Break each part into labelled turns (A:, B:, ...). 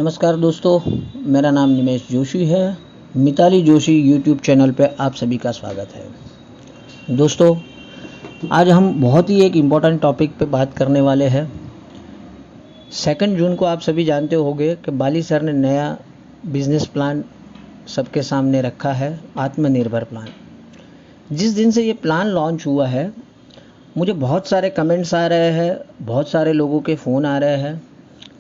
A: नमस्कार दोस्तों, मेरा नाम निमेश जोशी है। मिताली जोशी यूट्यूब चैनल पे आप सभी का स्वागत है। दोस्तों, आज हम बहुत ही एक इम्पॉर्टेंट टॉपिक पे बात करने वाले हैं। 2 जून को आप सभी जानते होंगे कि बाली सर ने नया बिजनेस प्लान सबके सामने रखा है, आत्मनिर्भर प्लान। जिस दिन से ये प्लान लॉन्च हुआ है, मुझे बहुत सारे कमेंट्स आ रहे हैं, बहुत सारे लोगों के फ़ोन आ रहे हैं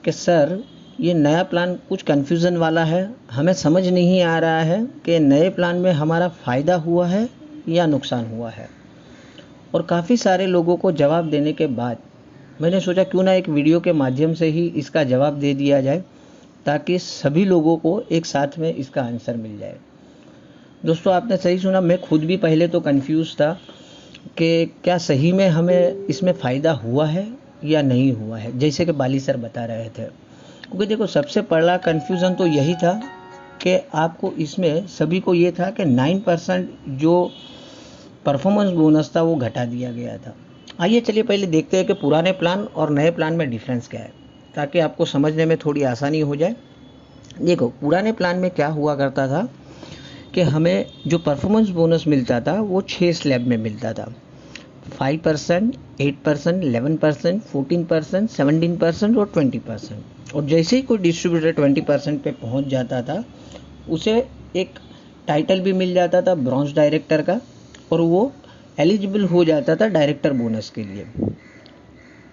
A: कि सर ये नया प्लान कुछ कन्फ्यूज़न वाला है, हमें समझ नहीं आ रहा है कि नए प्लान में हमारा फ़ायदा हुआ है या नुकसान हुआ है। और काफ़ी सारे लोगों को जवाब देने के बाद मैंने सोचा क्यों ना एक वीडियो के माध्यम से ही इसका जवाब दे दिया जाए, ताकि सभी लोगों को एक साथ में इसका आंसर मिल जाए। दोस्तों, आपने सही सुना, मैं खुद भी पहले तो कन्फ्यूज़ था कि क्या सही में हमें इसमें फ़ायदा हुआ है या नहीं हुआ है, जैसे कि बाली सर बता रहे थे। क्योंकि देखो, सबसे बड़ा कन्फ्यूज़न तो यही था कि आपको इसमें सभी को ये था कि 9% जो परफॉर्मेंस बोनस था वो घटा दिया गया था। आइए चलिए पहले देखते हैं कि पुराने प्लान और नए प्लान में डिफरेंस क्या है, ताकि आपको समझने में थोड़ी आसानी हो जाए। देखो, पुराने प्लान में क्या हुआ करता था कि हमें जो परफॉर्मेंस बोनस मिलता था वो 6 स्लैब में मिलता था। 5%, 8%, 11%, 14%, 17% और 20%। और जैसे ही कोई डिस्ट्रीब्यूटर 20% पे पहुंच जाता था, उसे एक टाइटल भी मिल जाता था ब्रॉन्ज डायरेक्टर का, और वो एलिजिबल हो जाता था डायरेक्टर बोनस के लिए।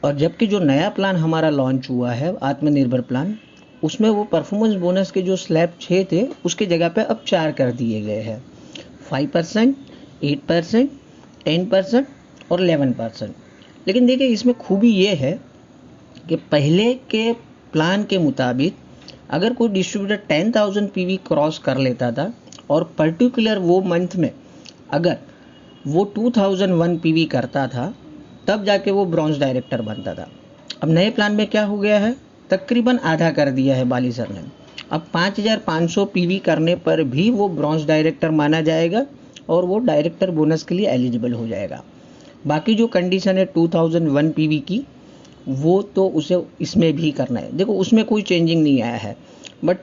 A: और जबकि जो नया प्लान हमारा लॉन्च हुआ है, आत्मनिर्भर प्लान, उसमें वो परफॉर्मेंस बोनस के जो स्लैब 6 थे उसके जगह पे अब 4 कर दिए गए हैं। 5%, 8%, 10% और 11%। लेकिन देखिए, इसमें खूबी ये है कि पहले के प्लान के मुताबिक अगर कोई डिस्ट्रीब्यूटर 10,000 पीवी क्रॉस कर लेता था और पर्टिकुलर वो मंथ में अगर वो 2001 पीवी करता था, तब जाके वो ब्रॉन्ज डायरेक्टर बनता था। अब नए प्लान में क्या हो गया है, तकरीबन आधा कर दिया है बाली सर ने। अब 5,500 पीवी करने पर भी वो ब्रॉन्ज डायरेक्टर माना जाएगा और वो डायरेक्टर बोनस के लिए एलिजिबल हो जाएगा। बाकी जो कंडीशन है 2001 पीवी की, वो तो उसे इसमें भी करना है। देखो, उसमें कोई चेंजिंग नहीं आया है, बट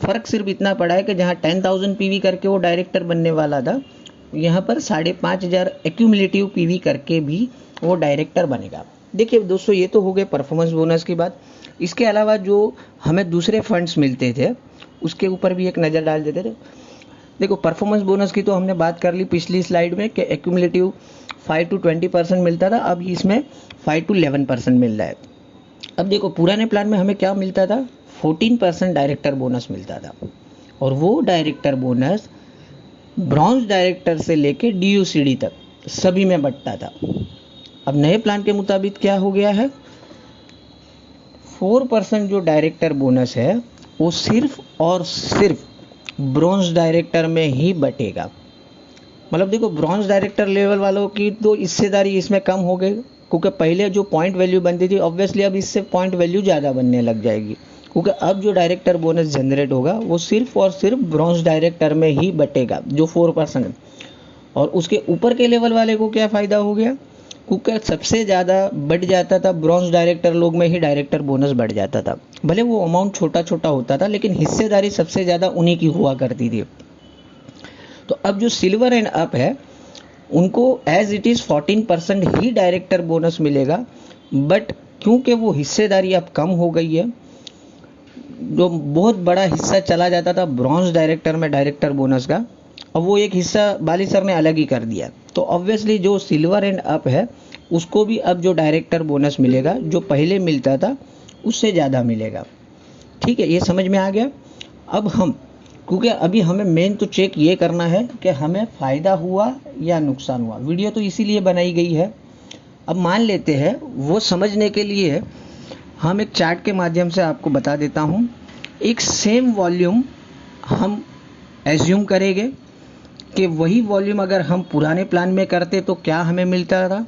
A: फ़र्क सिर्फ इतना पड़ा है कि जहाँ 10,000 पीवी करके वो डायरेक्टर बनने वाला था, यहाँ पर 5,500 एक्यूमुलेटिव पीवी करके भी वो डायरेक्टर बनेगा। देखिए दोस्तों, ये तो हो गए परफॉर्मेंस बोनस की बात। इसके अलावा जो हमें दूसरे फंड्स मिलते थे उसके ऊपर भी एक नज़र डाल देते थे। देखो, परफॉर्मेंस बोनस की तो हमने बात कर ली पिछली स्लाइड में कि एक्यूमुलेटिव 5 to 20% मिलता था, अब इसमें 5 to 11% मिल रहा है। अब देखो, पुराने प्लान में हमें क्या मिलता था, 14% डायरेक्टर बोनस मिलता था, और वो डायरेक्टर बोनस ब्रॉन्ज डायरेक्टर से लेके DUCD तक सभी में बंटता था। अब नए प्लान के मुताबिक क्या हो गया है, 4% जो डायरेक्टर बोनस है वो सिर्फ और सिर्फ ब्रॉन्ज डायरेक्टर में ही बटेगा। मतलब देखो, ब्रॉन्ज डायरेक्टर लेवल वालों की तो हिस्सेदारी इसमें कम हो गई, क्योंकि पहले जो पॉइंट वैल्यू बनती थी, ऑब्वियसली अब इससे पॉइंट वैल्यू ज़्यादा बनने लग जाएगी, क्योंकि अब जो डायरेक्टर बोनस जनरेट होगा वो सिर्फ और सिर्फ ब्रॉन्ज डायरेक्टर में ही बटेगा, जो 4%। और उसके ऊपर के लेवल वाले को क्या फ़ायदा हो गया, क्योंकि सबसे ज़्यादा बढ़ जाता था ब्रॉन्ज डायरेक्टर लोग में ही डायरेक्टर बोनस बढ़ जाता था। भले वो अमाउंट छोटा छोटा होता था, लेकिन हिस्सेदारी सबसे ज़्यादा उन्हीं की हुआ करती थी। तो अब जो सिल्वर एंड अप है, उनको एज इट इज़ 14% ही डायरेक्टर बोनस मिलेगा, बट क्योंकि वो हिस्सेदारी अब कम हो गई है, जो बहुत बड़ा हिस्सा चला जाता था ब्रॉन्ज डायरेक्टर में डायरेक्टर बोनस का, अब वो एक हिस्सा बाली सर ने अलग ही कर दिया। तो ऑब्वियसली जो सिल्वर एंड अप है उसको भी अब जो डायरेक्टर बोनस मिलेगा, जो पहले मिलता था उससे ज़्यादा मिलेगा। ठीक है, ये समझ में आ गया। अब हम, क्योंकि अभी हमें मेन तो चेक ये करना है कि हमें फ़ायदा हुआ या नुकसान हुआ। वीडियो तो इसीलिए बनाई गई है। अब मान लेते हैं, वो समझने के लिए हम एक चार्ट के माध्यम से आपको बता देता हूँ। एक सेम वॉल्यूम हम एज्यूम करेंगे कि वही वॉल्यूम अगर हम पुराने प्लान में करते तो क्या हमें मिलता था,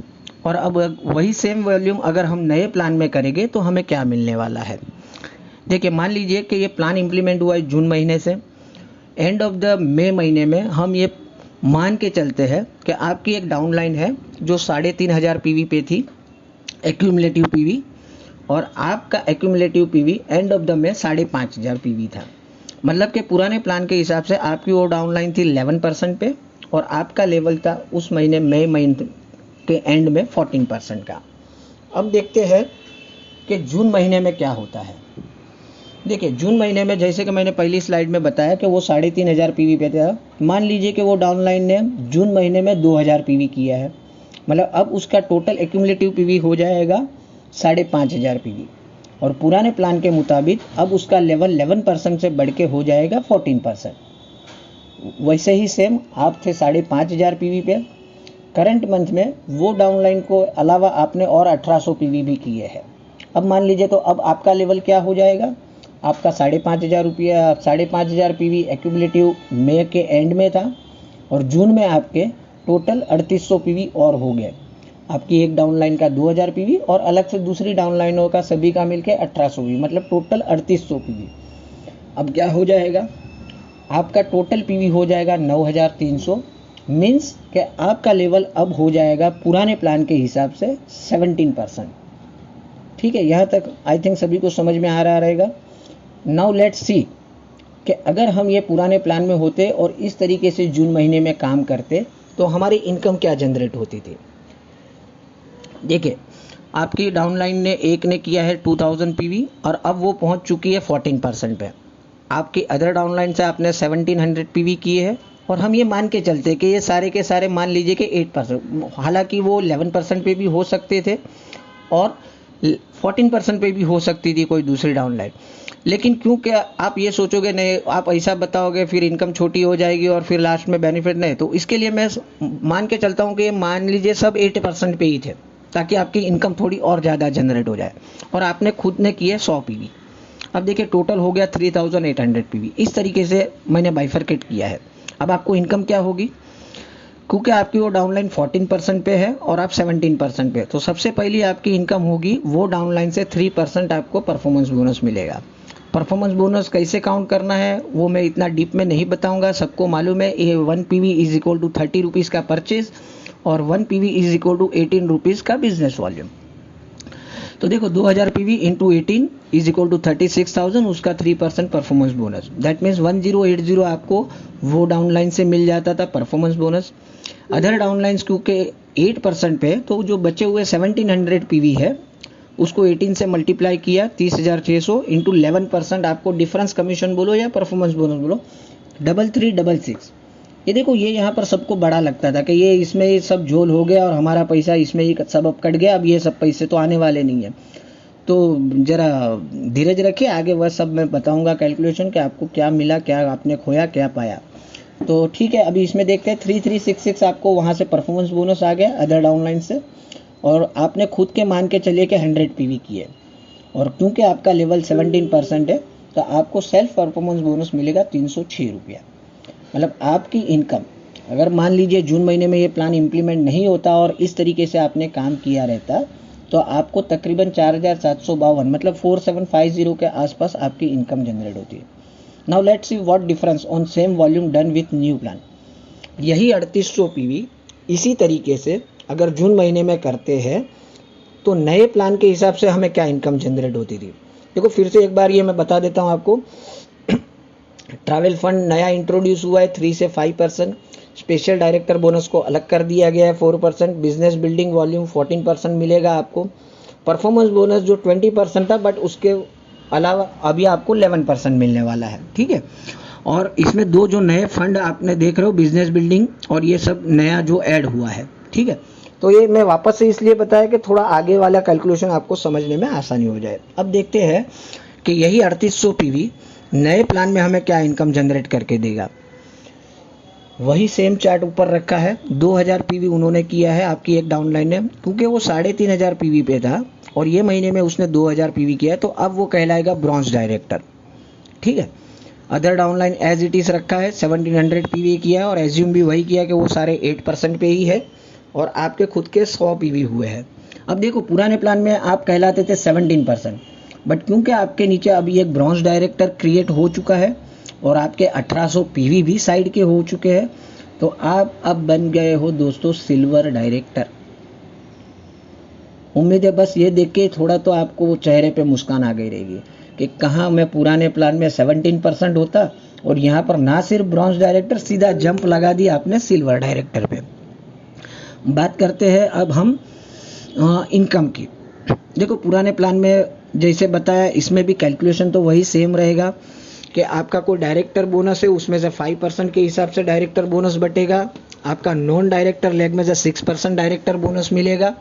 A: और अब वही सेम वॉल्यूम अगर हम नए प्लान में करेंगे तो हमें क्या मिलने वाला है। देखिए, मान लीजिए कि ये प्लान इम्प्लीमेंट हुआ है जून महीने से, एंड ऑफ द मई महीने में हम ये मान के चलते हैं कि आपकी एक डाउनलाइन है जो 3,500 पीवी पे थी, एक्यूमुलेटिव पीवी, और आपका accumulative PV end of the में 5,500 पीवी था। मतलब कि पुराने प्लान के हिसाब से आपकी वो डाउनलाइन थी 11% पे और आपका लेवल था उस महीने मई महीने के एंड में 14% का। अब देखते हैं कि जून महीने में क्या होता है। देखिए जून महीने में जैसे कि मैंने पहली स्लाइड में बताया कि वो 3,500 पीवी पे था। मान लीजिए कि वो डाउनलाइन ने जून महीने में 2,000 पीवी किया है, मतलब अब उसका टोटल एक्यूमुलेटिव पीवी हो जाएगा 5,500 पीवी और पुराने प्लान के मुताबिक अब उसका लेवल 11% से बढ़ के हो जाएगा 14%। वैसे ही सेम आप थे 5,500 पीवी पे, करंट मंथ में वो डाउनलाइन को अलावा आपने और 1,800 पीवी भी किए हैं। अब मान लीजिए तो अब आपका लेवल क्या हो जाएगा, आपका 5,500 पीवी एक्यूमुलेटिव मई के एंड में था और जून में आपके टोटल 3,800 पीवी और हो गए। आपकी एक डाउनलाइन का 2,000 पीवी और अलग से दूसरी डाउनलाइनों का सभी का मिलके 1,800 पीवी, मतलब टोटल 3,800 पीवी। अब क्या हो जाएगा, आपका टोटल पीवी हो जाएगा 9,300, मीन्स कि आपका लेवल अब हो जाएगा पुराने प्लान के हिसाब से 17%। ठीक है, यहाँ तक आई थिंक सभी को समझ में आ रहा रहेगा। नाउ लेट्स सी कि अगर हम ये पुराने प्लान में होते और इस तरीके से जून महीने में काम करते तो हमारी इनकम क्या जनरेट होती थी। देखिए आपकी डाउनलाइन ने एक ने किया है 2,000 पीवी और अब वो पहुंच चुकी है 14% पे। आपकी अदर डाउनलाइन से आपने 1,700 पीवी किए हैं और हम ये मान के चलते कि ये सारे के सारे मान लीजिए कि 8%, हालांकि वो 11% पे भी हो सकते थे और 14% पे भी हो सकती थी कोई दूसरी डाउनलाइन। लेकिन क्योंकि आप ये सोचोगे नहीं, आप ऐसा बताओगे फिर इनकम छोटी हो जाएगी और फिर लास्ट में बेनिफिट नहीं, तो इसके लिए मैं मान के चलता हूँ कि मान लीजिए सब 8% पे ही थे ताकि आपकी इनकम थोड़ी और ज़्यादा जनरेट हो जाए और आपने खुद ने किए 100 पीवी। अब देखिए टोटल हो गया 3,800 पीवी। इस तरीके से मैंने बाइफरकेट किया है। अब आपको इनकम क्या होगी, क्योंकि आपकी वो डाउनलाइन 14% पे है और आप 17% पे, तो सबसे पहली आपकी इनकम होगी वो डाउनलाइन से 3% आपको परफॉर्मेंस बोनस मिलेगा। परफॉर्मेंस बोनस कैसे काउंट करना है वो मैं इतना डीप में नहीं बताऊंगा, सबको मालूम है। ये 1 PV is equal to 30 rupees का परचेज और 1 PV is equal to 18 rupees का बिजनेस वॉल्यूम। तो देखो 2,000 PV into 18 is equal to 36,000, उसका 3% परफॉर्मेंस बोनस, दैट मीन्स 1080 आपको वो डाउनलाइन से मिल जाता था परफॉर्मेंस बोनस। अदर डाउनलाइंस क्योंकि 8% पे, तो जो बचे हुए 1,700 पीवी है उसको 18 से मल्टीप्लाई किया 30,600 इंटू 11% आपको डिफरेंस कमीशन बोलो या परफॉर्मेंस बोनस बोलो 3,366। ये देखो ये यहाँ पर सबको बड़ा लगता था कि ये इसमें ये सब झोल हो गया और हमारा पैसा इसमें ही सब अब कट गया, अब ये सब पैसे तो आने वाले नहीं है। तो ज़रा धीरज रखिए, आगे वह सब मैं बताऊँगा कैलकुलेशन कि आपको क्या मिला, क्या आपने खोया, क्या पाया। तो ठीक है, अभी इसमें देखते हैं 3,366 आपको वहाँ से परफॉर्मेंस बोनस आ गया अदर डाउनलाइन से और आपने खुद के मान के चलिए कि 100 पीवी किए और क्योंकि आपका लेवल 17% है तो आपको सेल्फ परफॉर्मेंस बोनस मिलेगा 306 रुपया। मतलब आपकी इनकम, अगर मान लीजिए जून महीने में ये प्लान इम्प्लीमेंट नहीं होता और इस तरीके से आपने काम किया रहता तो आपको तकरीबन 4,752 मतलब 4,750 के आसपास आपकी इनकम जनरेट होती है। Now let's see what difference on same volume done with new plan. यही 3,800 पीवी इसी तरीके से अगर जून महीने में करते हैं तो नए प्लान के हिसाब से हमें क्या इनकम जनरेट होती थी। देखो फिर से एक बार ये मैं बता देता हूँ आपको। ट्रैवल फंड नया इंट्रोड्यूस हुआ है 3 से 5%, स्पेशल डायरेक्टर बोनस को अलग कर दिया गया है 4%, बिजनेस बिल्डिंग वॉल्यूम 14% मिलेगा आपको, परफॉर्मेंस बोनस जो 20% था बट उसके अलावा अभी आपको 11% मिलने वाला है। ठीक है, और इसमें दो जो नए फंड आपने देख रहे हो बिजनेस बिल्डिंग और ये सब नया जो ऐड हुआ है। ठीक है, तो ये मैं वापस से इसलिए बताया कि थोड़ा आगे वाला कैलकुलेशन आपको समझने में आसानी हो जाए। अब देखते हैं कि यही 3,800 पीवी नए प्लान में हमें क्या इनकम जनरेट करके देगा। वही सेम चार्ट ऊपर रखा है, 2,000 पीवी उन्होंने किया है आपकी एक डाउनलाइन ने, क्योंकि वो 3,500 पीवी पे था और ये महीने में उसने 2,000 पीवी किया है तो अब वो कहलाएगा ब्रॉन्ज डायरेक्टर। ठीक है, other downline as it is रखा है, 1,700 पीवी किया है और एज्यूम भी वही किया कि वो सारे 8% पे ही है और आपके खुद के 100 पीवी हुए हैं। अब देखो पुराने प्लान में आप कहलाते थे 17%, बट क्योंकि आपके नीचे अभी एक ब्रॉन्ज डायरेक्टर क्रिएट हो चुका है और आपके 1,800 पीवी भी साइड के हो चुके हैं तो आप अब बन गए हो दोस्तों सिल्वर डायरेक्टर। उम्मीद है बस ये देख के थोड़ा तो आपको चेहरे पे मुस्कान आ गई रहेगी कि कहाँ मैं पुराने प्लान में 17% होता और यहाँ पर ना सिर्फ ब्रॉन्ज डायरेक्टर, सीधा जंप लगा दिया आपने सिल्वर डायरेक्टर पे। बात करते हैं अब हम इनकम की। देखो पुराने प्लान में जैसे बताया, इसमें भी कैलकुलेशन तो वही सेम रहेगा कि आपका कोई डायरेक्टर बोनस है उसमें से 5% के हिसाब से डायरेक्टर बोनस बटेगा, आपका नॉन डायरेक्टर लेग में से 6% डायरेक्टर बोनस मिलेगा।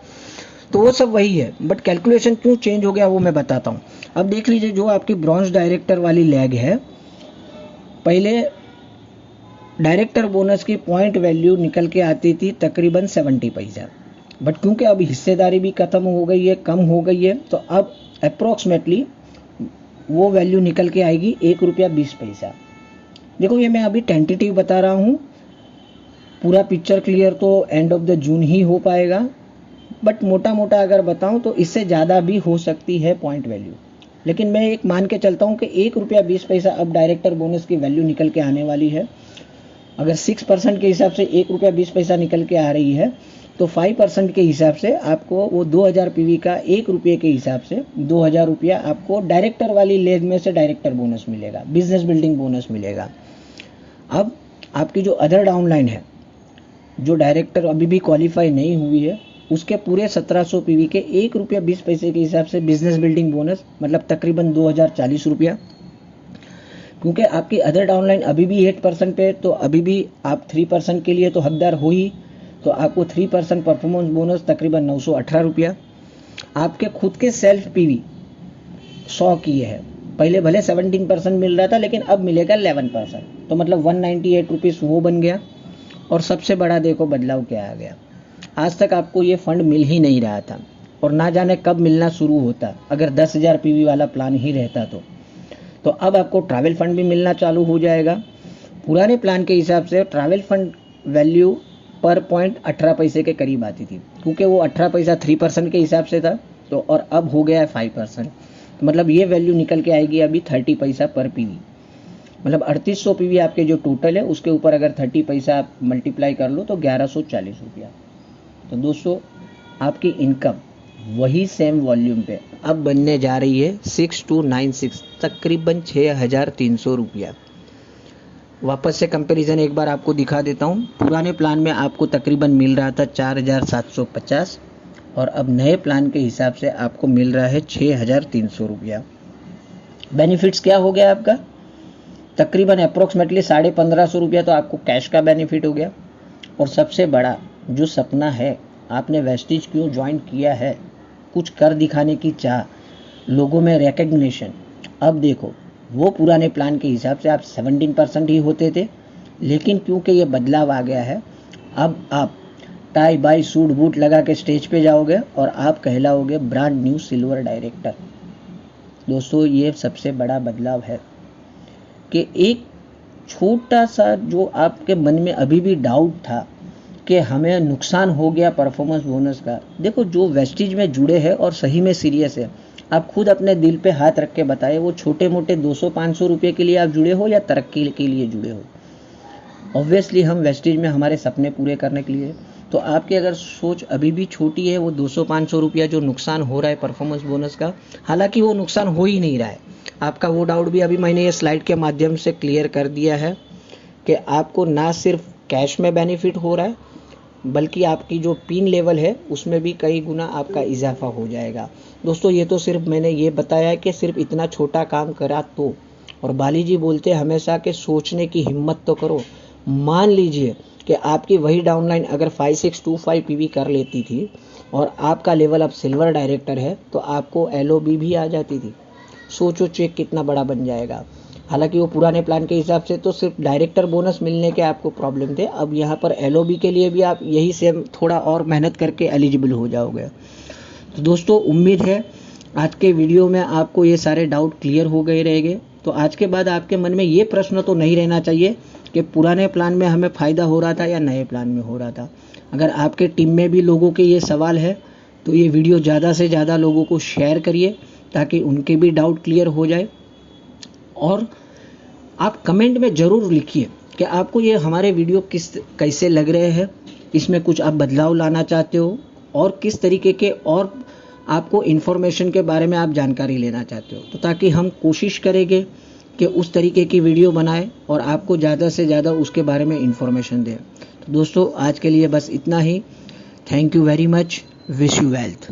A: तो वो सब वही है, बट कैलकुलेशन क्यों चेंज हो गया वो मैं बताता हूँ। अब देख लीजिए, जो आपकी ब्रॉन्ज डायरेक्टर वाली लेग है, पहले डायरेक्टर बोनस की पॉइंट वैल्यू निकल के आती थी तकरीबन 70 पैसा, बट क्योंकि अब हिस्सेदारी भी खत्म हो गई है, कम हो गई है, तो अब अप्रोक्सीमेटली वो वैल्यू निकल के आएगी ₹1.20। देखो ये मैं अभी टेंटेटिव बता रहा हूँ, पूरा पिक्चर क्लियर तो एंड ऑफ द जून ही हो पाएगा, बट मोटा मोटा अगर बताऊं तो इससे ज़्यादा भी हो सकती है पॉइंट वैल्यू। लेकिन मैं एक मान के चलता हूं कि ₹1.20 अब डायरेक्टर बोनस की वैल्यू निकल के आने वाली है। अगर 6% के हिसाब से ₹1.20 निकल के आ रही है, तो 5% के हिसाब से आपको वो 2000 पीवी का ₹1 के हिसाब से ₹2000 आपको डायरेक्टर वाली लेग में से डायरेक्टर बोनस मिलेगा, बिजनेस बिल्डिंग बोनस मिलेगा। अब आपकी जो अदर डाउनलाइन है, जो डायरेक्टर अभी भी क्वालिफाई नहीं हुई है, उसके पूरे 1700 पीवी के ₹1.20 के हिसाब से बिजनेस बिल्डिंग बोनस, मतलब तकरीबन ₹2040। क्योंकि आपकी अदर डाउनलाइन अभी भी 8% पे, तो अभी भी आप 3% के लिए तो हकदार हो ही, तो आपको 3% परफॉर्मेंस बोनस तकरीबन ₹918। आपके खुद के सेल्फ पीवी 100 की है, पहले भले 17% मिल रहा था, लेकिन अब मिलेगा 11%, तो मतलब ₹198 वो बन गया। और सबसे बड़ा देखो बदलाव क्या आ गया, आज तक आपको ये फंड मिल ही नहीं रहा था, और ना जाने कब मिलना शुरू होता अगर 10,000 पीवी वाला प्लान ही रहता तो अब आपको ट्रैवल फंड भी मिलना चालू हो जाएगा। पुराने प्लान के हिसाब से ट्रैवल फंड वैल्यू पर पॉइंट 18 पैसे के करीब आती थी, क्योंकि वो 18 पैसा 3% के हिसाब से था, तो और अब हो गया है 5%, तो मतलब ये वैल्यू निकल के आएगी अभी 30 पैसा पर पीवी। मतलब 3800 पीवी आपके जो टोटल है उसके ऊपर अगर 30 पैसा आप मल्टीप्लाई कर लो तो ₹1140। तो दोस्तों आपकी इनकम वही सेम वॉल्यूम पे अब बनने जा रही है 6296, तकरीबन ₹6300। वापस से कंपैरिजन एक बार आपको दिखा देता हूँ। पुराने प्लान में आपको तकरीबन मिल रहा था 4750, और अब नए प्लान के हिसाब से आपको मिल रहा है ₹6300। बेनिफिट्स क्या हो गया आपका, तकरीबन अप्रोक्सीमेटली ₹1550 तो आपको कैश का बेनिफिट हो गया। और सबसे बड़ा जो सपना है, आपने वेस्टिज क्यों ज्वाइन किया है, कुछ कर दिखाने की चाह, लोगों में रिकग्निशन, अब देखो वो पुराने प्लान के हिसाब से आप 17% ही होते थे, लेकिन क्योंकि ये बदलाव आ गया है, अब आप टाई बाई सूट बूट लगा के स्टेज पे जाओगे और आप कहलाओगे ब्रांड न्यू सिल्वर डायरेक्टर। दोस्तों ये सबसे बड़ा बदलाव है कि एक छोटा सा जो आपके मन में अभी भी डाउट था कि हमें नुकसान हो गया परफॉर्मेंस बोनस का, देखो जो वेस्टिज में जुड़े हैं और सही में सीरियस है, आप खुद अपने दिल पे हाथ रख के बताए, वो छोटे मोटे 200-500 रुपये के लिए आप जुड़े हो या तरक्की के लिए जुड़े हो। ऑब्वियसली हम वेस्टिज में हमारे सपने पूरे करने के लिए, तो आपकी अगर सोच अभी भी छोटी है, वो 200-500 रुपया जो नुकसान हो रहा है परफॉर्मेंस बोनस का, हालांकि वो नुकसान हो ही नहीं रहा है, आपका वो डाउट भी अभी मैंने ये स्लाइड के माध्यम से क्लियर कर दिया है कि आपको ना सिर्फ कैश में बेनिफिट हो रहा है, बल्कि आपकी जो पिन लेवल है उसमें भी कई गुना आपका इजाफा हो जाएगा। दोस्तों ये तो सिर्फ मैंने ये बताया कि सिर्फ इतना छोटा काम करा तो, और बाली जी बोलते हमेशा कि सोचने की हिम्मत तो करो। मान लीजिए कि आपकी वही डाउनलाइन अगर 5625 पीवी कर लेती थी और आपका लेवल अब सिल्वर डायरेक्टर है, तो आपको LOB भी आ जाती थी। सोचो चेक कितना बड़ा बन जाएगा। हालांकि वो पुराने प्लान के हिसाब से तो सिर्फ डायरेक्टर बोनस मिलने के आपको प्रॉब्लम थे, अब यहाँ पर LOB के लिए भी आप यही सेम थोड़ा और मेहनत करके एलिजिबल हो जाओगे। तो दोस्तों उम्मीद है आज के वीडियो में आपको ये सारे डाउट क्लियर हो गए रहेंगे। तो आज के बाद आपके मन में ये प्रश्न तो नहीं रहना चाहिए कि पुराने प्लान में हमें फ़ायदा हो रहा था या नए प्लान में हो रहा था। अगर आपके टीम में भी लोगों के ये सवाल है तो ये वीडियो ज़्यादा से ज़्यादा लोगों को शेयर करिए ताकि उनके भी डाउट क्लियर हो जाए। और आप कमेंट में ज़रूर लिखिए कि आपको ये हमारे वीडियो कैसे लग रहे हैं, इसमें कुछ आप बदलाव लाना चाहते हो और किस तरीके के और आपको इन्फॉर्मेशन के बारे में आप जानकारी लेना चाहते हो, तो ताकि हम कोशिश करेंगे कि उस तरीके की वीडियो बनाएं और आपको ज़्यादा से ज़्यादा उसके बारे में इन्फॉर्मेशन दें। तो दोस्तों आज के लिए बस इतना ही। Thank you very much. Wish you wealth.